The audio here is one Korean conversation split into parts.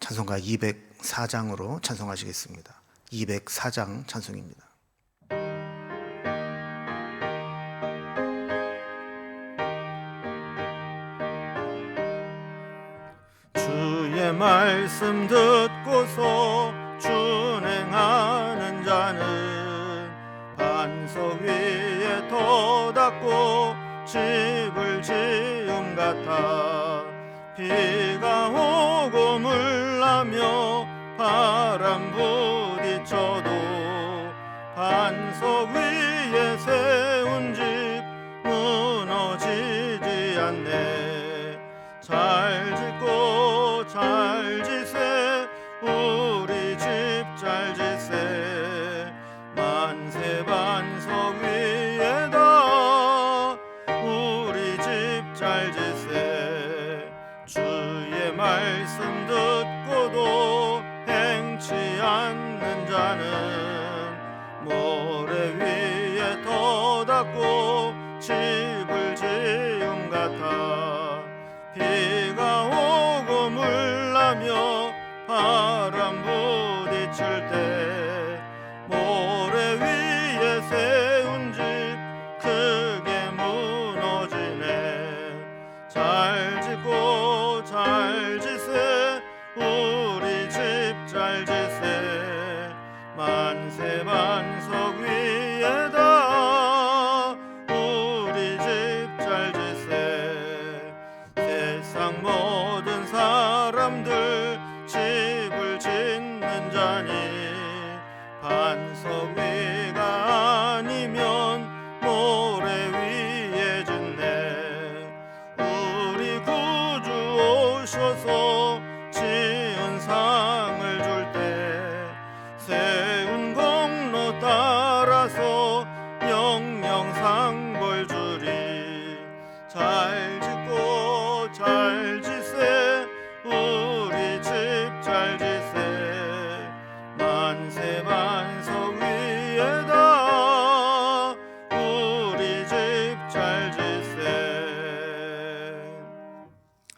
찬송가 204장으로 찬송하시겠습니다. 204장 찬송입니다. 주의 말씀 듣고서 준행하는 자는 반석 위에 터닫고 집을 지음 같아. 비가 오고 물나며 바람 부딪혀도 반석 위에 세운 집 무너지지 않네. 잘 짓고 잘 지세 우리 집 잘 지세. 만세 반석 위에다 우리 집 잘 지세. 주의 말씀 듣고도 행치 않는 자는 모래 위에 터닫고 집을 지음 같아. 비가 오고 물나며 바람 부딪힐 때 모래 위에 세운 집 크게 무너지네. 잘 짓고 잘 지세 우리 집 잘 지세. 만세 반석 위에다 우리 집 잘 지세. 세상 모든 사람들 집을 짓는 자니 반석 위가 아니면 모래 위에 짓네. 우리 구주 오셔서 지은 상을 줄 때 세운 공로 따라서 영영 상벌 주리. 잘 짓고 잘 지세 우리 집 잘 지세. 만세 반석 위에다 우리 집 잘 지세.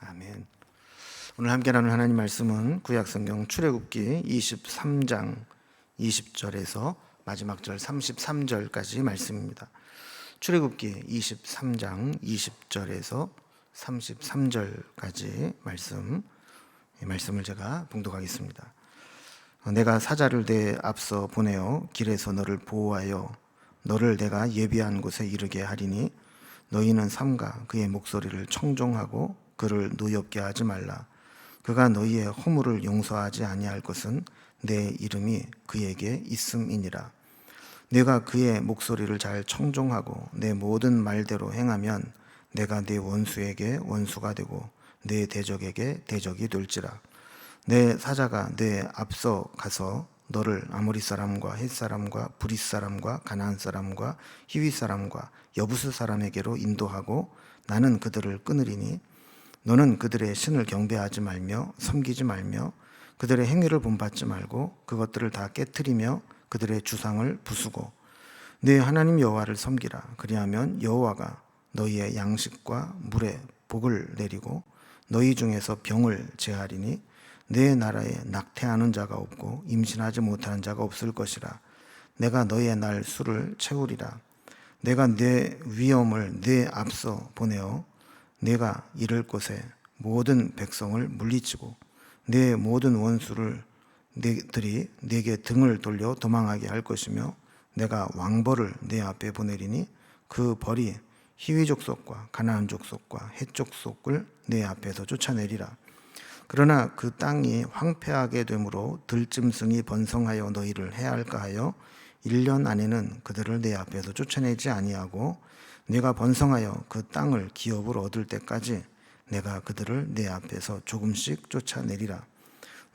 아멘. 오늘 함께 나눌 하나님 말씀은 구약성경 출애굽기 23장 20절에서 마지막 절 33절까지 말씀입니다. 출애굽기 23장 20절에서 33절까지 말씀을 제가 봉독하겠습니다. 내가 사자를 내 앞서 보내어 길에서 너를 보호하여 너를 내가 예비한 곳에 이르게 하리니 너희는 삼가 그의 목소리를 청종하고 그를 노엽게 하지 말라. 그가 너희의 허물을 용서하지 아니할 것은 내 이름이 그에게 있음이니라. 내가 그의 목소리를 잘 청종하고 내 모든 말대로 행하면 내가 네 원수에게 원수가 되고 내 대적에게 대적이 될지라. 내 사자가 내 앞서 가서 너를 아모리 사람과 헷 사람과 브릿 사람과 가나안 사람과 히위 사람과 여부스 사람에게로 인도하고 나는 그들을 끊으리니 너는 그들의 신을 경배하지 말며 섬기지 말며 그들의 행위를 본받지 말고 그것들을 다 깨트리며 그들의 주상을 부수고 네 하나님 여호와를 섬기라. 그리하면 여호와가 너희의 양식과 물에 복을 내리고 너희 중에서 병을 제하리니 내 나라에 낙태하는 자가 없고 임신하지 못하는 자가 없을 것이라. 내가 너희의 날 수를 채우리라. 내가 내 위엄을 내 앞서 보내어 내가 이를 곳에 모든 백성을 물리치고 내 모든 원수를 네들이 내게 등을 돌려 도망하게 할 것이며 내가 왕벌을 내 앞에 보내리니 그 벌이 히위 족속과 가나안 족속과 헷 족속을 내 앞에서 쫓아내리라. 그러나 그 땅이 황폐하게 되므로 들짐승이 번성하여 너희를 해할까 하여 1년 안에는 그들을 내 앞에서 쫓아내지 아니하고 내가 번성하여 그 땅을 기업으로 얻을 때까지 내가 그들을 내 앞에서 조금씩 쫓아내리라.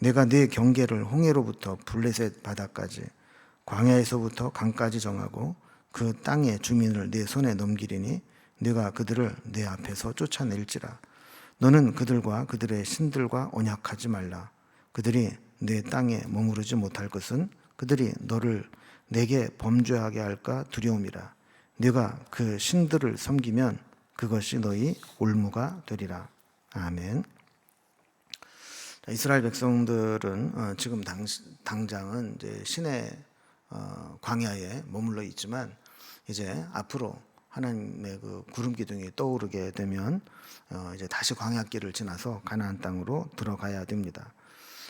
내가 네 경계를 홍해로부터 블레셋 바다까지 광야에서부터 강까지 정하고 그 땅의 주민을 네 손에 넘기리니 네가 그들을 내 앞에서 쫓아낼지라. 너는 그들과 그들의 신들과 언약하지 말라. 그들이 내 땅에 머무르지 못할 것은 그들이 너를 내게 범죄하게 할까 두려움이라. 네가 그 신들을 섬기면 그것이 너희 올무가 되리라. 아멘. 이스라엘 백성들은 지금 당장은 이제 시내 광야에 머물러 있지만 이제 앞으로 하나님의 그 구름 기둥이 떠오르게 되면 이제 다시 광야길을 지나서 가나안 땅으로 들어가야 됩니다.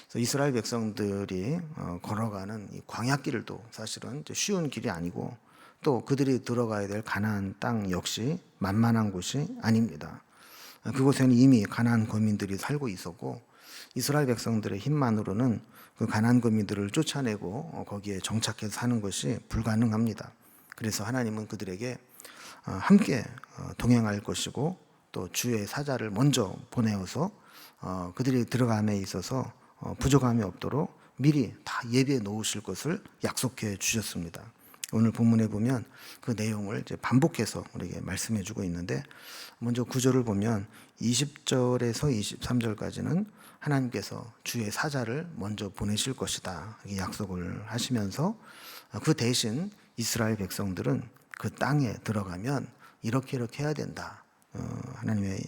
그래서 이스라엘 백성들이 걸어가는 이 광야길도 사실은 이제 쉬운 길이 아니고 또 그들이 들어가야 될 가나안 땅 역시 만만한 곳이 아닙니다. 그곳에는 이미 가나안 거민들이 살고 있었고 이스라엘 백성들의 힘만으로는 그 가나안 거민들을 쫓아내고 거기에 정착해서 사는 것이 불가능합니다. 그래서 하나님은 그들에게 함께 동행할 것이고 또 주의 사자를 먼저 보내어서 그들이 들어감에 있어서 부족함이 없도록 미리 다 예비해 놓으실 것을 약속해 주셨습니다. 오늘 본문에 보면 그 내용을 이제 반복해서 우리에게 말씀해 주고 있는데 먼저 구절을 보면 20절에서 23절까지는 하나님께서 주의 사자를 먼저 보내실 것이다 이렇게 약속을 하시면서 그 대신 이스라엘 백성들은 그 땅에 들어가면 이렇게 해야 된다. 하나님의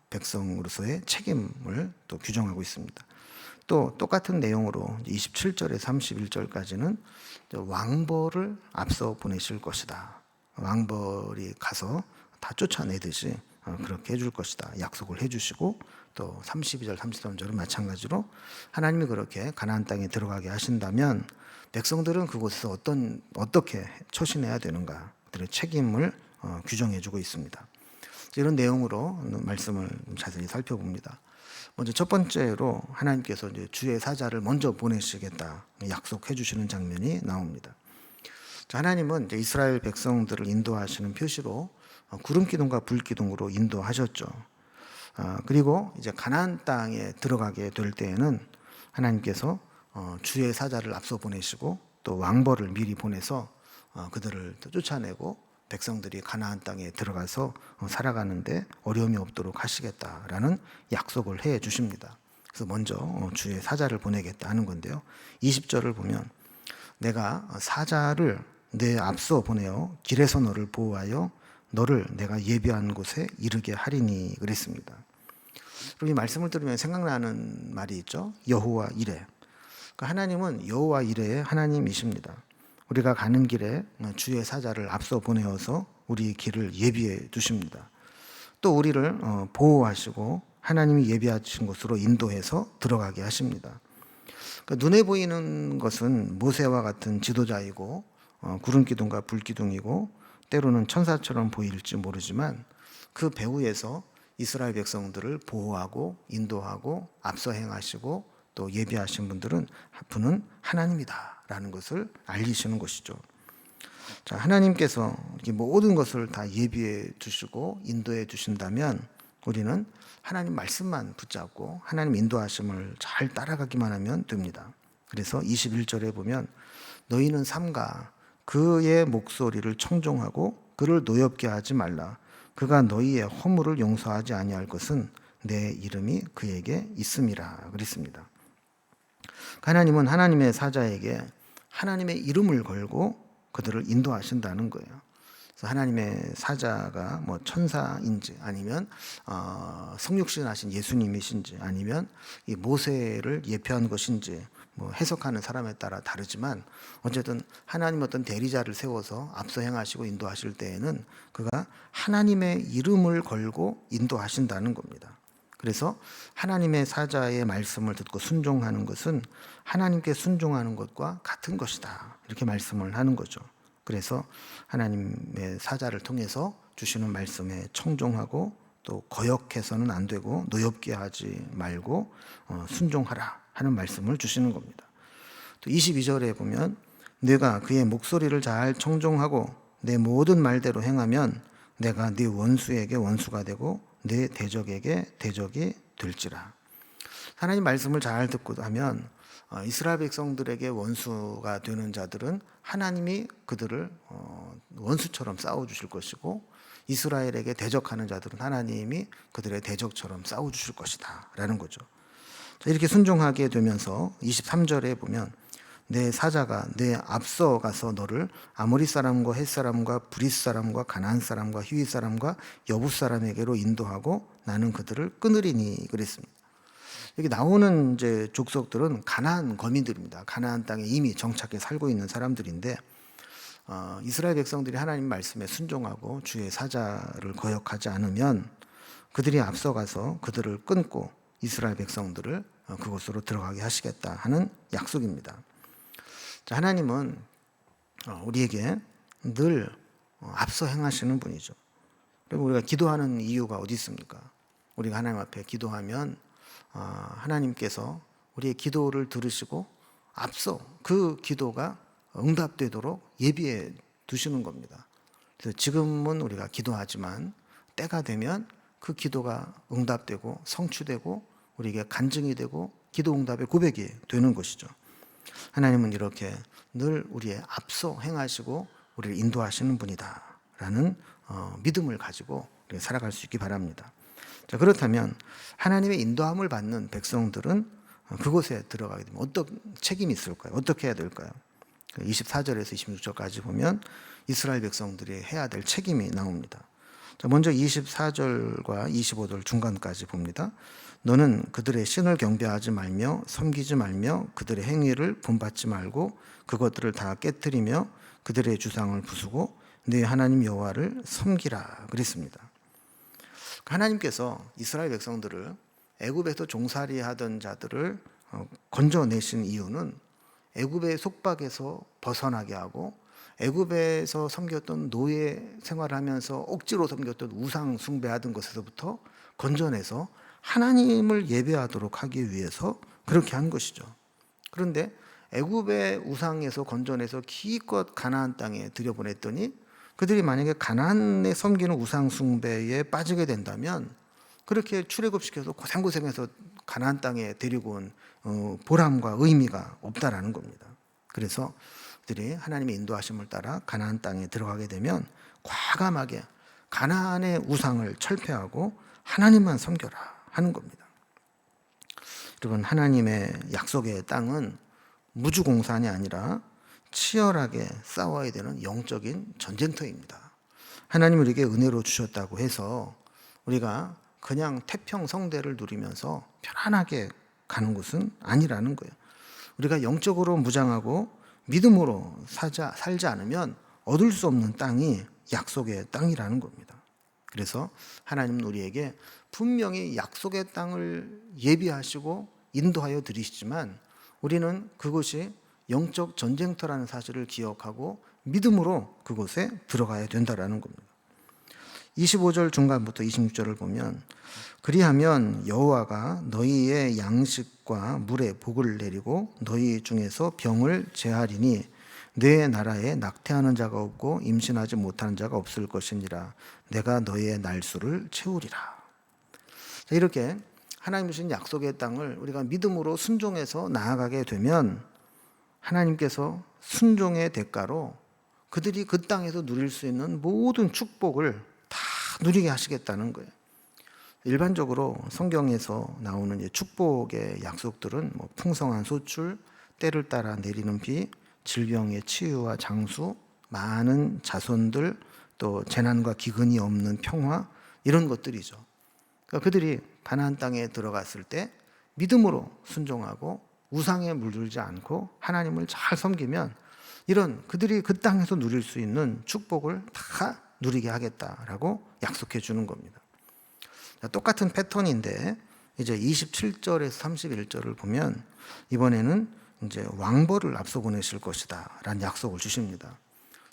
백성으로서의 책임을 또 규정하고 있습니다. 또 똑같은 내용으로 27절에서 31절까지는 왕벌을 앞서 보내실 것이다. 왕벌이 가서 다 쫓아내듯이 그렇게 해줄 것이다. 약속을 해주시고 또 32절, 33절은 마찬가지로 하나님이 그렇게 가나안 땅에 들어가게 하신다면 백성들은 그곳에서 어떻게 처신해야 되는가 그들의 책임을 규정해주고 있습니다. 이런 내용으로 말씀을 자세히 살펴봅니다. 먼저 첫 번째로 하나님께서 이제 주의 사자를 먼저 보내시겠다 약속해 주시는 장면이 나옵니다. 하나님은 이제 이스라엘 백성들을 인도하시는 표시로 구름 기둥과 불 기둥으로 인도하셨죠. 그리고 이제 가나안 땅에 들어가게 될 때에는 하나님께서 주의 사자를 앞서 보내시고 또 왕벌을 미리 보내서 그들을 쫓아내고 백성들이 가나안 땅에 들어가서 살아가는데 어려움이 없도록 하시겠다라는 약속을 해 주십니다. 그래서 먼저 주의 사자를 보내겠다 하는 건데요. 20절을 보면 내가 사자를 내 앞서 보내어 길에서 너를 보호하여 너를 내가 예비한 곳에 이르게 하리니 그랬습니다. 그리고 이 말씀을 들으면 생각나는 말이 있죠. 여호와 이레. 그러니까 하나님은 여호와 이레의 하나님이십니다. 우리가 가는 길에 주의 사자를 앞서 보내어서 우리 길을 예비해 두십니다. 또 우리를 보호하시고 하나님이 예비하신 곳으로 인도해서 들어가게 하십니다. 그러니까 눈에 보이는 것은 모세와 같은 지도자이고 구름 기둥과 불 기둥이고 때로는 천사처럼 보일지 모르지만 그 배후에서 이스라엘 백성들을 보호하고 인도하고 앞서 행하시고 또 예비하신 분은 하나님이다라는 것을 알리시는 것이죠. 자, 하나님께서 이렇게 모든 것을 다 예비해 주시고 인도해 주신다면 우리는 하나님 말씀만 붙잡고 하나님 인도하심을 잘 따라가기만 하면 됩니다. 그래서 21절에 보면 너희는 삼가 그의 목소리를 청종하고 그를 노엽게 하지 말라. 그가 너희의 허물을 용서하지 아니할 것은 내 이름이 그에게 있음이라 그랬습니다. 하나님은 하나님의 사자에게 하나님의 이름을 걸고 그들을 인도하신다는 거예요. 그래서 하나님의 사자가 뭐 천사인지 아니면 성육신하신 예수님이신지 아니면 이 모세를 예표한 것인지 뭐 해석하는 사람에 따라 다르지만 어쨌든 하나님 어떤 대리자를 세워서 앞서 행하시고 인도하실 때에는 그가 하나님의 이름을 걸고 인도하신다는 겁니다. 그래서 하나님의 사자의 말씀을 듣고 순종하는 것은 하나님께 순종하는 것과 같은 것이다. 이렇게 말씀을 하는 거죠. 그래서 하나님의 사자를 통해서 주시는 말씀에 청종하고 또 거역해서는 안 되고 노엽게 하지 말고 순종하라 하는 말씀을 주시는 겁니다. 또 22절에 보면 내가 그의 목소리를 잘 청종하고 내 모든 말대로 행하면 내가 네 원수에게 원수가 되고 내 대적에게 대적이 될지라. 하나님 말씀을 잘 듣고 하면 이스라엘 백성들에게 원수가 되는 자들은 하나님이 그들을 원수처럼 싸워주실 것이고 이스라엘에게 대적하는 자들은 하나님이 그들의 대적처럼 싸워주실 것이다 라는 거죠. 이렇게 순종하게 되면서 23절에 보면 내 사자가 내 앞서 가서 너를 아모리 사람과 헷 사람과 브릿 사람과 가나안 사람과 히윗 사람과 여붓 사람에게로 인도하고 나는 그들을 끊으리니 그랬습니다. 여기 나오는 이제 족속들은 가나안 거민들입니다. 가나안 땅에 이미 정착해 살고 있는 사람들인데 이스라엘 백성들이 하나님 말씀에 순종하고 주의 사자를 거역하지 않으면 그들이 앞서가서 그들을 끊고 이스라엘 백성들을 그곳으로 들어가게 하시겠다 하는 약속입니다. 자, 하나님은 우리에게 늘 앞서 행하시는 분이죠. 그리고 우리가 기도하는 이유가 어디 있습니까? 우리가 하나님 앞에 기도하면 하나님께서 우리의 기도를 들으시고 앞서 그 기도가 응답되도록 예비해 두시는 겁니다. 그래서 지금은 우리가 기도하지만 때가 되면 그 기도가 응답되고 성취되고 우리에게 간증이 되고 기도 응답의 고백이 되는 것이죠. 하나님은 이렇게 늘 우리의 앞서 행하시고 우리를 인도하시는 분이다라는 믿음을 가지고 살아갈 수 있기 바랍니다. 자, 그렇다면 하나님의 인도함을 받는 백성들은 그곳에 들어가게 되면 어떤 책임이 있을까요? 어떻게 해야 될까요? 24절에서 26절까지 보면 이스라엘 백성들이 해야 될 책임이 나옵니다. 자, 먼저 24절과 25절 중간까지 봅니다. 너는 그들의 신을 경배하지 말며 섬기지 말며 그들의 행위를 본받지 말고 그것들을 다 깨뜨리며 그들의 주상을 부수고 네 하나님 여호와를 섬기라 그랬습니다. 하나님께서 이스라엘 백성들을 애굽에서 종살이하던 자들을 건져내신 이유는 애굽의 속박에서 벗어나게 하고 애굽에서 섬겼던 노예 생활하면서 억지로 섬겼던 우상 숭배하던 것에서부터 건져내서 하나님을 예배하도록 하기 위해서 그렇게 한 것이죠. 그런데 애굽의 우상에서 건져내서 기껏 가나안 땅에 들여보냈더니 그들이 만약에 가나안에 섬기는 우상 숭배에 빠지게 된다면 그렇게 출애굽시켜서 고생고생해서 가나안 땅에 데리고 온 보람과 의미가 없다라는 겁니다. 그래서 그들이 하나님의 인도하심을 따라 가나안 땅에 들어가게 되면 과감하게 가나안의 우상을 철폐하고 하나님만 섬겨라 하는 겁니다. 여러분, 하나님의 약속의 땅은 무주공산이 아니라 치열하게 싸워야 되는 영적인 전쟁터입니다. 하나님 우리에게 은혜로 주셨다고 해서 우리가 그냥 태평성대를 누리면서 편안하게 가는 것은 아니라는 거예요. 우리가 영적으로 무장하고 믿음으로 살지 않으면 얻을 수 없는 땅이 약속의 땅이라는 겁니다. 그래서 하나님은 우리에게 분명히 약속의 땅을 예비하시고 인도하여 드리시지만 우리는 그것이 영적 전쟁터라는 사실을 기억하고 믿음으로 그곳에 들어가야 된다라는 겁니다. 25절 중간부터 26절을 보면 그리하면 여호와가 너희의 양식과 물에 복을 내리고 너희 중에서 병을 제하리니 내 나라에 낙태하는 자가 없고 임신하지 못하는 자가 없을 것이니라. 내가 너희의 날수를 채우리라. 자, 이렇게 하나님 주신 약속의 땅을 우리가 믿음으로 순종해서 나아가게 되면 하나님께서 순종의 대가로 그들이 그 땅에서 누릴 수 있는 모든 축복을 다 누리게 하시겠다는 거예요. 일반적으로 성경에서 나오는 축복의 약속들은 풍성한 소출, 때를 따라 내리는 비, 질병의 치유와 장수, 많은 자손들, 또 재난과 기근이 없는 평화, 이런 것들이죠. 그러니까 그들이 가나안 땅에 들어갔을 때 믿음으로 순종하고 우상에 물들지 않고 하나님을 잘 섬기면 이런 그들이 그 땅에서 누릴 수 있는 축복을 다 누리게 하겠다라고 약속해 주는 겁니다. 똑같은 패턴인데 이제 27절에서 31절을 보면 이번에는 이제 왕벌을 앞서 보내실 것이다라는 약속을 주십니다.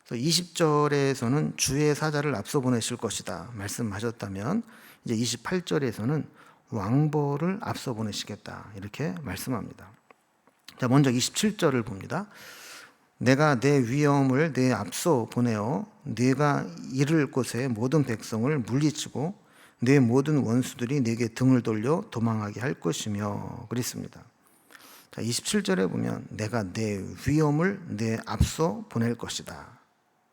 그래서 20절에서는 주의 사자를 앞서 보내실 것이다 말씀하셨다면 이제 28절에서는 왕벌을 앞서 보내시겠다 이렇게 말씀합니다. 자, 먼저 27절을 봅니다. 내가 내 위엄을 내 앞서 보내어 네가 이를 곳에 모든 백성을 물리치고 내 모든 원수들이 네게 등을 돌려 도망하게 할 것이며 그랬습니다. 자, 27절에 보면 내가 내 위엄을 내 앞서 보낼 것이다.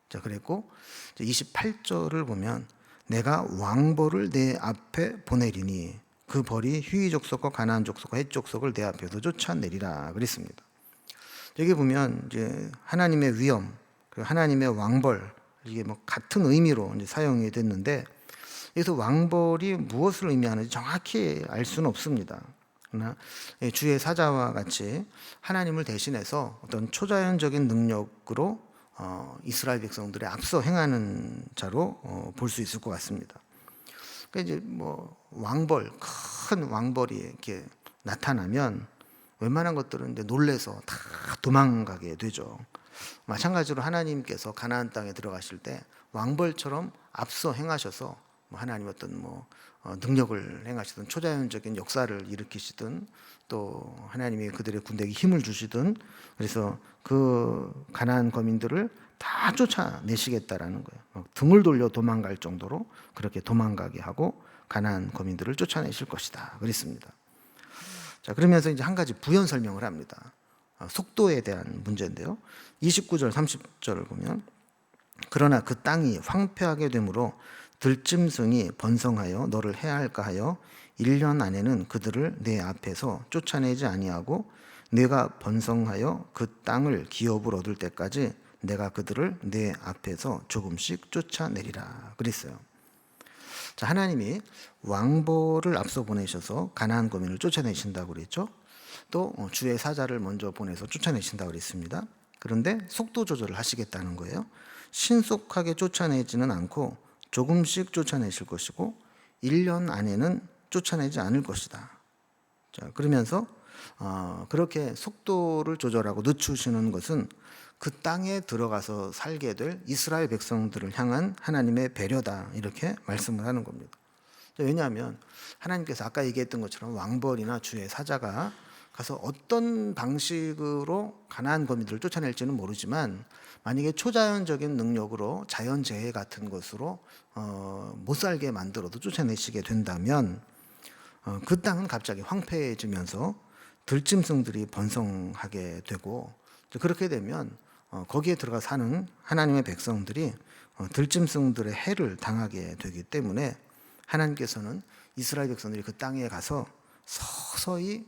자, 그랬고 28절을 보면 내가 왕벌을 내 앞에 보내리니 그 벌이 휘위 족속과 가나안 족속과 헷 족속을 내 앞에서 쫓아내리라 그랬습니다. 여기 보면 이제 하나님의 위엄, 하나님의 왕벌 이게 같은 의미로 이제 사용이 됐는데 여기서 왕벌이 무엇을 의미하는지 정확히 알 수는 없습니다. 그러나 주의 사자와 같이 하나님을 대신해서 어떤 초자연적인 능력으로 이스라엘 백성들의 앞서 행하는 자로 볼 수 있을 것 같습니다. 그러니까 이제 뭐 큰 왕벌이 이렇게 나타나면 웬만한 것들은 이제 놀래서 다 도망가게 되죠. 마찬가지로 하나님께서 가나안 땅에 들어가실 때 왕벌처럼 앞서 행하셔서 하나님 어떤 능력을 행하시든 초자연적인 역사를 일으키시든 또 하나님이 그들의 군대에게 힘을 주시든 그래서 그 가나안 거민들을 다 쫓아내시겠다라는 거예요. 등을 돌려 도망갈 정도로 그렇게 도망가게 하고 가나안 거민들을 쫓아내실 것이다 그랬습니다. 자, 그러면서 이제 한 가지 부연 설명을 합니다. 속도에 대한 문제인데요. 29절 30절을 보면 그러나 그 땅이 황폐하게 되므로 들짐승이 번성하여 너를 해할까 하여 1년 안에는 그들을 내 앞에서 쫓아내지 아니하고 내가 번성하여 그 땅을 기업을 얻을 때까지 내가 그들을 내 앞에서 조금씩 쫓아내리라 그랬어요. 자, 하나님이 왕벌을 앞서 보내셔서 가나안 거민을 쫓아내신다고 그랬죠. 또 주의 사자를 먼저 보내서 쫓아내신다고 그랬습니다. 그런데 속도 조절을 하시겠다는 거예요. 신속하게 쫓아내지는 않고 조금씩 쫓아내실 것이고 1년 안에는 쫓아내지 않을 것이다. 자, 그러면서 그렇게 속도를 조절하고 늦추시는 것은 그 땅에 들어가서 살게 될 이스라엘 백성들을 향한 하나님의 배려다 이렇게 말씀을 하는 겁니다. 왜냐하면 하나님께서 아까 얘기했던 것처럼 왕벌이나 주의 사자가 가서 어떤 방식으로 가나안 거민들을 쫓아낼지는 모르지만 만약에 초자연적인 능력으로 자연재해 같은 것으로 못 살게 만들어도 쫓아내시게 된다면 그 땅은 갑자기 황폐해지면서 들짐승들이 번성하게 되고 그렇게 되면 거기에 들어가 사는 하나님의 백성들이 들짐승들의 해를 당하게 되기 때문에 하나님께서는 이스라엘 백성들이 그 땅에 가서 서서히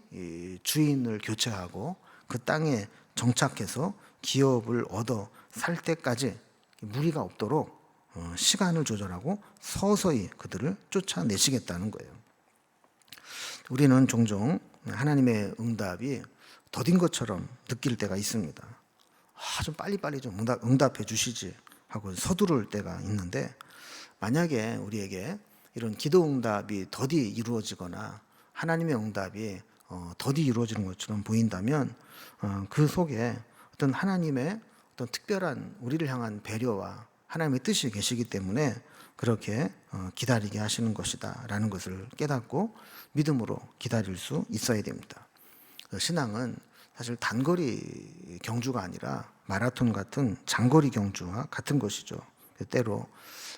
주인을 교체하고 그 땅에 정착해서 기업을 얻어 살 때까지 무리가 없도록 시간을 조절하고 서서히 그들을 쫓아내시겠다는 거예요. 우리는 종종 하나님의 응답이 더딘 것처럼 느낄 때가 있습니다. 좀 빨리빨리 좀 응답해 주시지 하고 서두를 때가 있는데 만약에 우리에게 이런 기도 응답이 더디 이루어지거나 하나님의 응답이 더디 이루어지는 것처럼 보인다면 그 속에 어떤 하나님의 어떤 특별한 우리를 향한 배려와 하나님의 뜻이 계시기 때문에 그렇게 기다리게 하시는 것이다 라는 것을 깨닫고 믿음으로 기다릴 수 있어야 됩니다. 신앙은 사실 단거리 경주가 아니라 마라톤 같은 장거리 경주와 같은 것이죠. 때로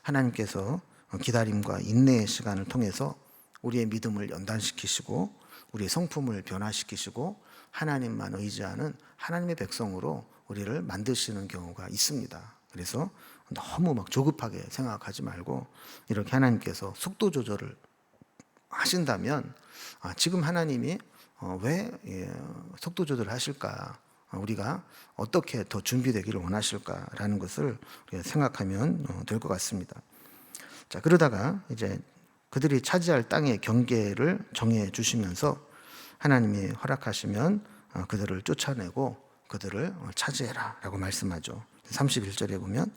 하나님께서 기다림과 인내의 시간을 통해서 우리의 믿음을 연단시키시고 우리의 성품을 변화시키시고 하나님만 의지하는 하나님의 백성으로 우리를 만드시는 경우가 있습니다. 그래서 너무 조급하게 생각하지 말고 이렇게 하나님께서 속도 조절을 하신다면 지금 하나님이 왜 속도 조절을 하실까? 우리가 어떻게 더 준비되기를 원하실까라는 것을 우리가 생각하면 될 것 같습니다. 자, 그러다가 이제 그들이 차지할 땅의 경계를 정해 주시면서 하나님이 허락하시면 그들을 쫓아내고 그들을 차지해라 라고 말씀하죠. 31절에 보면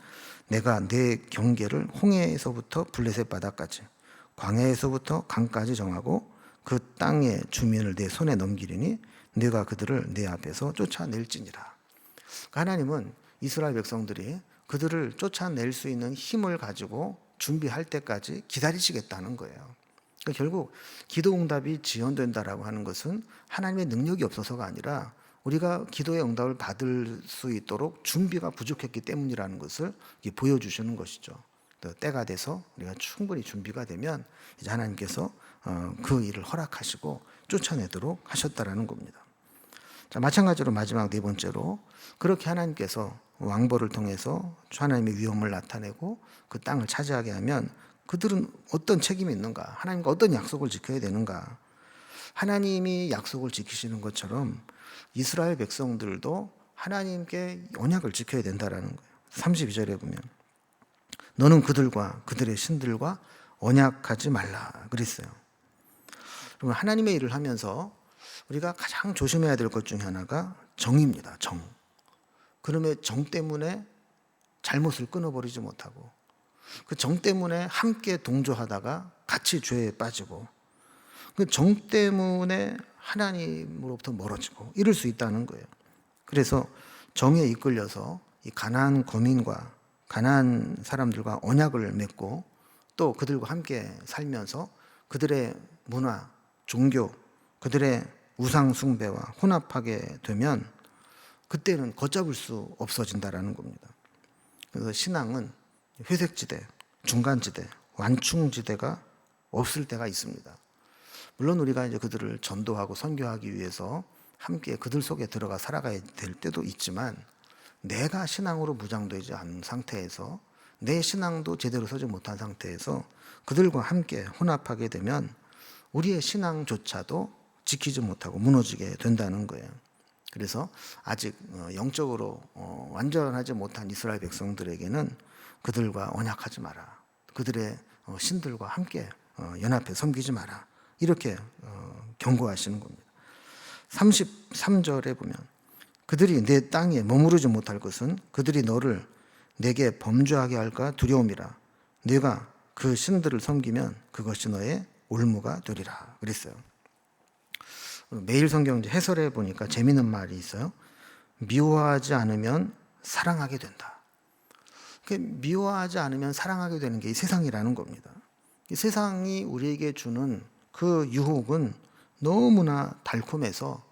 내가 내 경계를 홍해에서부터 블레셋 바다까지 광야에서부터 강까지 정하고 그 땅의 주민을 내 손에 넘기리니 내가 그들을 내 앞에서 쫓아낼지니라. 하나님은 이스라엘 백성들이 그들을 쫓아낼 수 있는 힘을 가지고 준비할 때까지 기다리시겠다는 거예요. 그러니까 결국 기도 응답이 지연된다라고 하는 것은 하나님의 능력이 없어서가 아니라 우리가 기도의 응답을 받을 수 있도록 준비가 부족했기 때문이라는 것을 보여주시는 것이죠. 때가 돼서 우리가 충분히 준비가 되면 이제 하나님께서 그 일을 허락하시고 쫓아내도록 하셨다라는 겁니다. 자, 마찬가지로 마지막 네 번째로 그렇게 하나님께서 왕벌을 통해서 하나님의 위엄을 나타내고 그 땅을 차지하게 하면 그들은 어떤 책임이 있는가? 하나님과 어떤 약속을 지켜야 되는가? 하나님이 약속을 지키시는 것처럼 이스라엘 백성들도 하나님께 언약을 지켜야 된다라는 거예요. 32절에 보면 너는 그들과 그들의 신들과 언약하지 말라 그랬어요. 그러면 하나님의 일을 하면서 우리가 가장 조심해야 될 것 중에 하나가 정입니다. 정. 그러면 정 때문에 잘못을 끊어버리지 못하고, 그 정 때문에 함께 동조하다가 같이 죄에 빠지고, 그 정 때문에 하나님으로부터 멀어지고 이럴 수 있다는 거예요. 그래서 정에 이끌려서 이 가나안 거민과 가나안 사람들과 언약을 맺고 또 그들과 함께 살면서 그들의 문화, 종교, 그들의 우상 숭배와 혼합하게 되면 그때는 걷잡을 수 없어진다라는 겁니다. 그래서 신앙은 회색지대, 중간지대, 완충지대가 없을 때가 있습니다. 물론 우리가 이제 그들을 전도하고 선교하기 위해서 함께 그들 속에 들어가 살아가야 될 때도 있지만, 내가 신앙으로 무장되지 않은 상태에서, 내 신앙도 제대로 서지 못한 상태에서 그들과 함께 혼합하게 되면 우리의 신앙조차도 지키지 못하고 무너지게 된다는 거예요. 그래서 아직 영적으로 완전하지 못한 이스라엘 백성들에게는 그들과 언약하지 마라, 그들의 신들과 함께 연합해 섬기지 마라, 이렇게 경고하시는 겁니다. 33절에 보면 그들이 내 땅에 머무르지 못할 것은 그들이 너를 내게 범죄하게 할까 두려움이라. 네가 그 신들을 섬기면 그것이 너의 올무가 되리라 그랬어요. 매일 성경 해설해 보니까 재미있는 말이 있어요. 미워하지 않으면 사랑하게 된다. 미워하지 않으면 사랑하게 되는 게 이 세상이라는 겁니다. 이 세상이 우리에게 주는 그 유혹은 너무나 달콤해서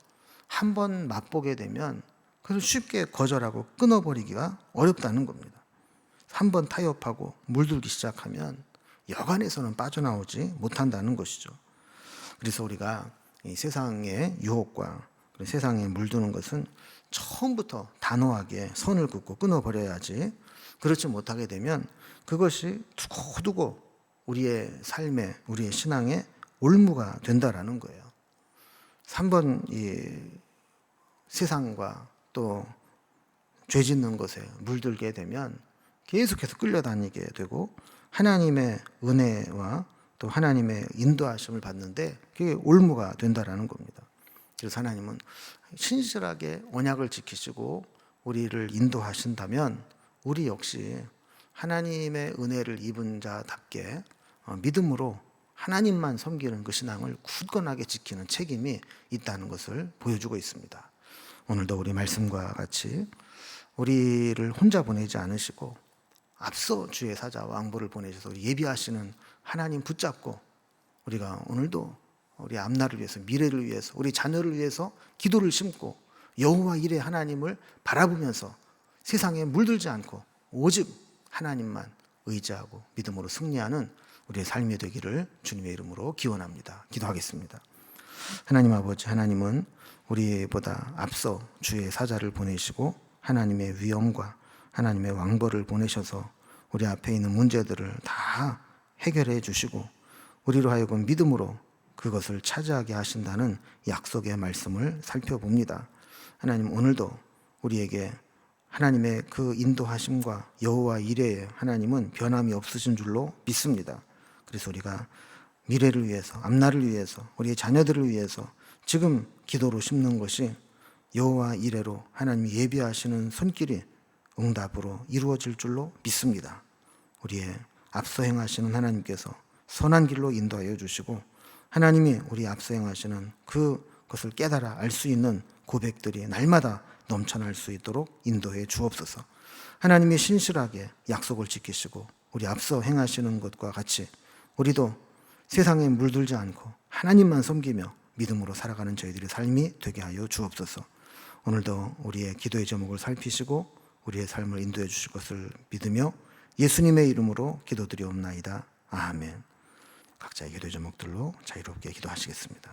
한 번 맛보게 되면 그걸 쉽게 거절하고 끊어버리기가 어렵다는 겁니다. 한 번 타협하고 물들기 시작하면 여간에서는 빠져나오지 못한다는 것이죠. 그래서 우리가 이 세상의 유혹과 세상에 물드는 것은 처음부터 단호하게 선을 긋고 끊어버려야지, 그렇지 못하게 되면 그것이 두고두고 우리의 삶에, 우리의 신앙에 올무가 된다라는 거예요. 한 번 이 세상과 또 죄 짓는 것에 물들게 되면 계속해서 끌려다니게 되고 하나님의 은혜와 또 하나님의 인도하심을 받는데 그게 올무가 된다라는 겁니다. 그래서 하나님은 신실하게 언약을 지키시고 우리를 인도하신다면 우리 역시 하나님의 은혜를 입은 자답게 믿음으로 하나님만 섬기는 그 신앙을 굳건하게 지키는 책임이 있다는 것을 보여주고 있습니다. 오늘도 우리 말씀과 같이 우리를 혼자 보내지 않으시고 앞서 주의 사자 왕보를 보내셔서 예비하시는 하나님 붙잡고 우리가 오늘도 우리 앞날을 위해서, 미래를 위해서, 우리 자녀를 위해서 기도를 심고 여호와 일의 하나님을 바라보면서 세상에 물들지 않고 오직 하나님만 의지하고 믿음으로 승리하는 우리의 삶이 되기를 주님의 이름으로 기원합니다. 기도하겠습니다. 하나님 아버지, 하나님은 우리보다 앞서 주의 사자를 보내시고 하나님의 위엄과 하나님의 왕벌을 보내셔서 우리 앞에 있는 문제들을 다 해결해 주시고 우리로 하여금 믿음으로 그것을 차지하게 하신다는 약속의 말씀을 살펴봅니다. 하나님, 오늘도 우리에게 하나님의 그 인도하심과 여호와 이레의 하나님은 변함이 없으신 줄로 믿습니다. 그래서 우리가 미래를 위해서, 앞날을 위해서, 우리의 자녀들을 위해서 지금 기도로 심는 것이 여호와 이레로 하나님이 예비하시는 손길이 응답으로 이루어질 줄로 믿습니다. 우리의 앞서 행하시는 하나님께서 선한 길로 인도하여 주시고 하나님이 우리 앞서 행하시는 그것을 깨달아 알 수 있는 고백들이 날마다 넘쳐날 수 있도록 인도해 주옵소서. 하나님이 신실하게 약속을 지키시고 우리 앞서 행하시는 것과 같이 우리도 세상에 물들지 않고 하나님만 섬기며 믿음으로 살아가는 저희들의 삶이 되게 하여 주옵소서. 오늘도 우리의 기도의 제목을 살피시고 우리의 삶을 인도해 주실 것을 믿으며 예수님의 이름으로 기도드리옵나이다. 아멘. 각자의 기도의 제목들로 자유롭게 기도하시겠습니다.